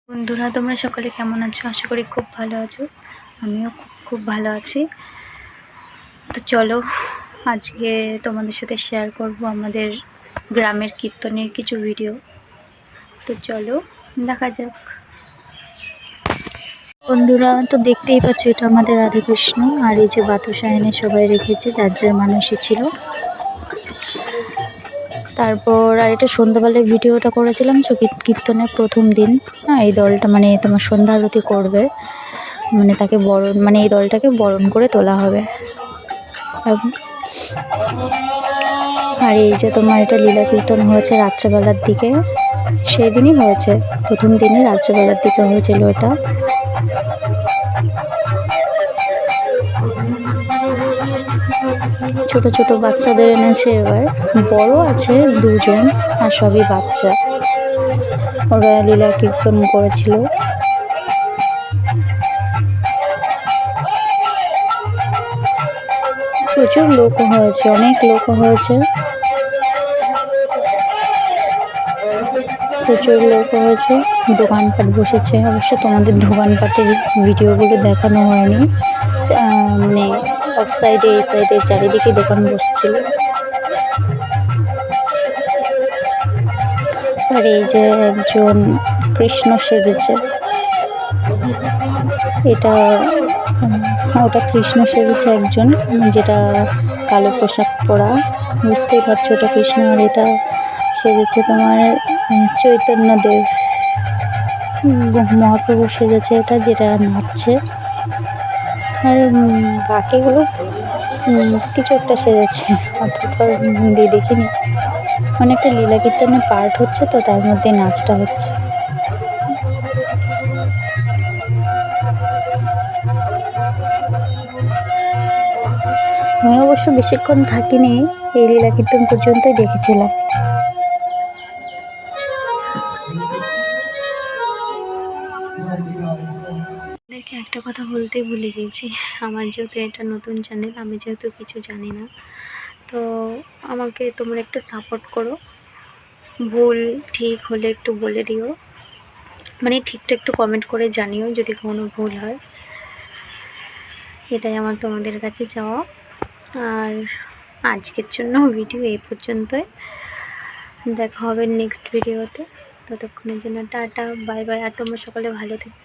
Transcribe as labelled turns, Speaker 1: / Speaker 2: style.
Speaker 1: বন্ধুরা, তোমরা সকলে কেমন আছো? আশা করি খুব ভালো আছো। আমিও খুব ভালো আছি। তো চলো, আজকে তোমাদের সাথে শেয়ার করব আমাদের গ্রামের কীর্তনের কিছু ভিডিও। তো চলো দেখা যাক। বন্ধুরা, তো দেখতেই পাচ্ছ, এটা আমাদের রাধাকৃষ্ণ, আর এই যে বাতাসা এনে সবাই রেখেছে, যার যার মানুষই ছিল। তারপর আর এটা সন্ধ্যাবেলায় ভিডিওটা করেছিলাম কীর্তনের প্রথম দিন। এই দলটা মানে তোমার সন্ধ্যা আরতি করবে, মানে তাকে বরণ, মানে এই দলটাকে বরণ করে তোলা হবে। আর এই যে তোমার এটা লীলা কীর্তন হয়েছে রাত্রেবেলার দিকে, সেই দিনই হয়েছে, প্রথম দিনই রাত্রেবেলার দিকে হয়েছিল এটা। ছোট ছোট বাচ্চাদের এনেছে, এবার বড় আছে দুজন, আর সবই বাচ্চা। ওরা লীলা কীর্তন করেছিল। প্রচুর লোক হয়েছে, অনেক লোক হয়েছে, প্রচুর লোক হয়েছে। দোকানপাট বসেছে, অবশ্য তোমাদের দোকানপাটের ভিডিওগুলো দেখানো হয়নি, মানে অফ সাইডে এই সাইডে চারিদিকে দোকান বসছিল। আর এই যে একজন কৃষ্ণ সেজেছে, ওটা কৃষ্ণ সেজেছে একজন, যেটা কালো পোশাক পরা, বুঝতেই পারছো ওটা কৃষ্ণ। আর এটা সেজেছে তোমার চৈতন্যদেব, মহাপ্রভু সেজেছে এটা, যেটা নাচছে। আর বাকিগুলো কিছু একটা সেজেছে, অর্থাৎ দিয়ে দেখিনি। মানে একটা লীলা কীর্তনের পার্ট হচ্ছে, তো তার মধ্যে নাচটা হচ্ছে। আমি অবশ্য বেশিক্ষণ থাকিনি, এই লীলা কীর্তন পর্যন্তই দেখেছিলাম। আপনাদেরকে একটা কথা বলতে ভুলে গিয়েছি, আমার যেহেতু এটা নতুন চ্যানেল, আমি যেহেতু কিছু জানি না, তো আমাকে তোমরা একটু সাপোর্ট করো। ভুল ঠিক হলে একটু বলে দিও, মানে ঠিকটা একটু কমেন্ট করে জানিও যদি কোনো ভুল হয়। এটাই আমার তোমাদের কাছে চাওয়া। আর আজকের জন্য ভিডিও এই পর্যন্তই, দেখা হবে নেক্সট ভিডিওতে। ততক্ষণের জন্য টাটা, বাই বাই। আর তোমরা সকলে ভালো থেকো।